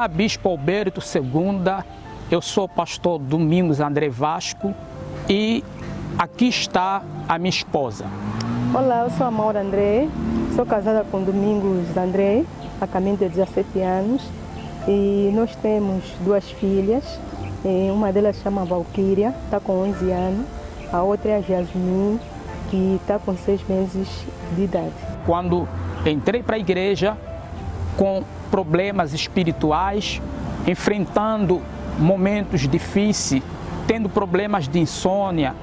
Olá, Bispo Alberto II, eu sou o pastor Domingos André Vasco e aqui está a minha esposa. Olá, eu sou a Maura André, sou casada com Domingos André, há caminho de 17 anos e nós temos duas filhas, uma delas chama Valquíria, está com 11 anos, a outra é a Jasmine, que está com 6 meses de idade. Quando entrei para a igreja com problemas espirituais, enfrentando momentos difíceis, tendo problemas de insônia,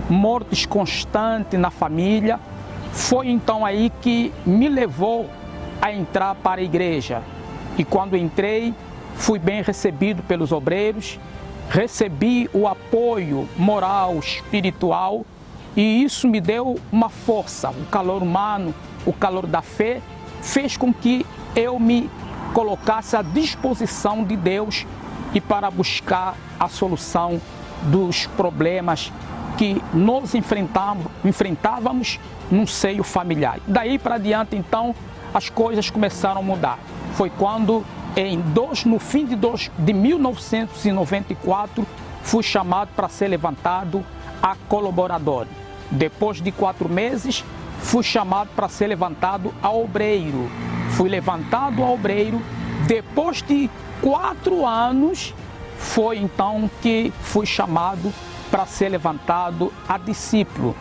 mortes constantes na família, foi então aí que me levou a entrar para a igreja. E quando entrei, fui bem recebido pelos obreiros, recebi o apoio moral, espiritual, e isso me deu uma força. O calor humano, o calor da fé, fez com que eu me colocasse à disposição de Deus e para buscar a solução dos problemas que nós enfrentávamos no seio familiar. Daí para diante, então, as coisas começaram a mudar. Foi quando, no fim de 1994, fui chamado para ser levantado a colaborador. Depois de 4 meses, fui chamado para ser levantado a obreiro. Fui levantado a obreiro. Depois de 4 anos, foi então que fui chamado para ser levantado a discípulo.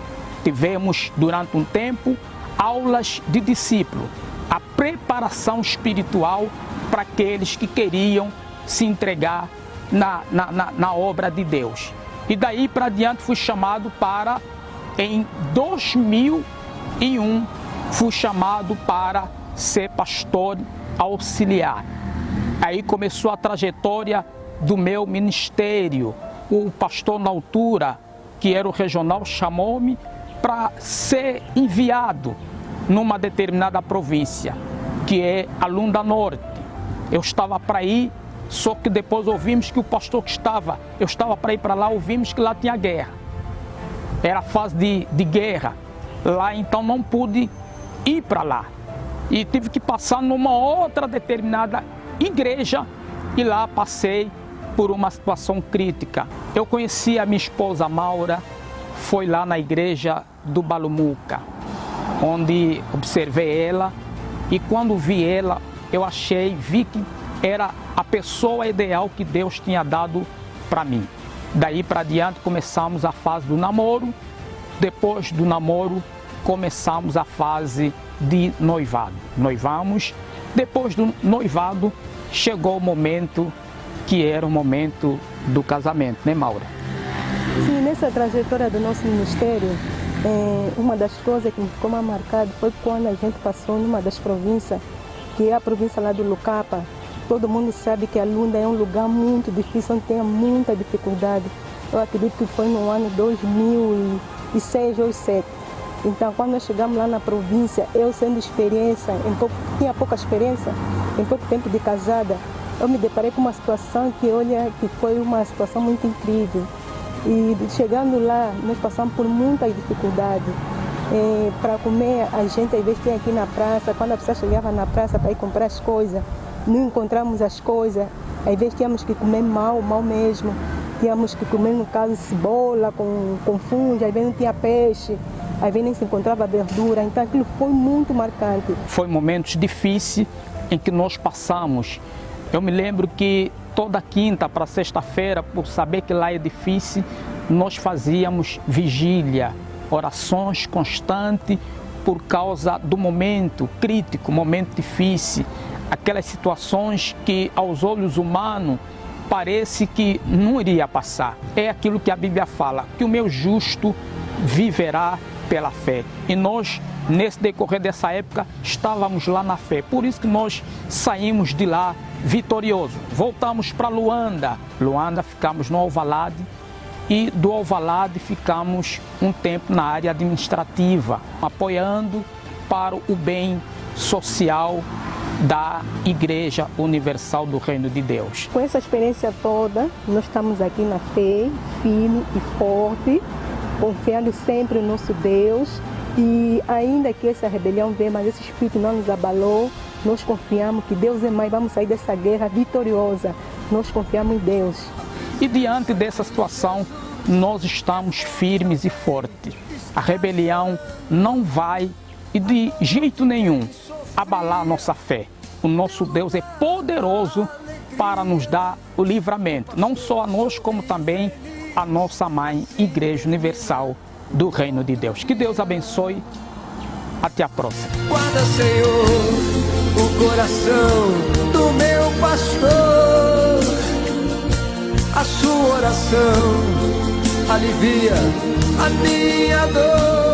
Tivemos, durante um tempo, aulas de discípulo, a preparação espiritual para aqueles que queriam se entregar na obra de Deus. E daí para diante fui chamado para, em 2001, fui chamado para ser pastor auxiliar. Aí começou a trajetória do meu ministério. O pastor na altura, que era o regional, chamou-me para ser enviado numa determinada província, que é a Lunda Norte. Eu estava para ir, só que depois ouvimos que o pastor eu estava para ir para lá, ouvimos que lá tinha guerra. Era fase de guerra. Lá então não pude ir para lá. E tive que passar numa outra determinada igreja e lá passei por uma situação crítica. Eu conheci a minha esposa Maura, foi lá na igreja do Balumuca, onde observei ela e quando vi ela, vi que era a pessoa ideal que Deus tinha dado para mim. Daí para diante começamos a fase do namoro, depois do namoro começamos a fase de noivado. Noivamos, depois do noivado chegou o momento que era o momento do casamento, né, Maura? Sim, nessa trajetória do nosso ministério, uma das coisas que me ficou mais marcada foi quando a gente passou numa das províncias, que é a província lá do Lucapa. Todo mundo sabe que a Lunda é um lugar muito difícil, onde tem muita dificuldade. Eu acredito que foi no ano 2006 ou 2007. Então, quando nós chegamos lá na província, eu sendo tinha pouca experiência, em pouco tempo de casada, eu me deparei com uma situação que foi uma situação muito incrível. E chegando lá, nós passamos por muita dificuldade. Para comer, a gente às vezes tinha aqui na praça, quando a pessoa chegava na praça para ir comprar as coisas, não encontramos as coisas, às vezes tínhamos que comer mal mesmo. Tínhamos que comer, no caso, cebola com fungo, às vezes não tinha peixe, às vezes nem se encontrava verdura, então aquilo foi muito marcante. Foi momentos difíceis em que nós passamos. Eu me lembro que toda quinta para sexta-feira, por saber que lá é difícil, nós fazíamos vigília, orações constantes por causa do momento crítico, momento difícil, aquelas situações que aos olhos humanos parece que não iria passar. É aquilo que a Bíblia fala, que o meu justo viverá pela fé. E nós, nesse decorrer dessa época, estávamos lá na fé. Por isso que nós saímos de lá vitoriosos. Voltamos para Luanda. Luanda, ficamos no Alvalade e do Alvalade ficamos um tempo na área administrativa, apoiando para o bem social da Igreja Universal do Reino de Deus. Com essa experiência toda, nós estamos aqui na fé, firme e forte, confiando sempre no nosso Deus. E ainda que essa rebelião veio, mas esse espírito não nos abalou, nós confiamos que Deus é mais, vamos sair dessa guerra vitoriosa. Nós confiamos em Deus. E diante dessa situação, nós estamos firmes e fortes. A rebelião não vai, e de jeito nenhum, abalar a nossa fé. O nosso Deus é poderoso para nos dar o livramento, não só a nós, como também a nossa mãe, Igreja Universal do Reino de Deus. Que Deus abençoe. Até a próxima. Guarda, Senhor, o coração do meu pastor. A sua oração alivia a minha dor.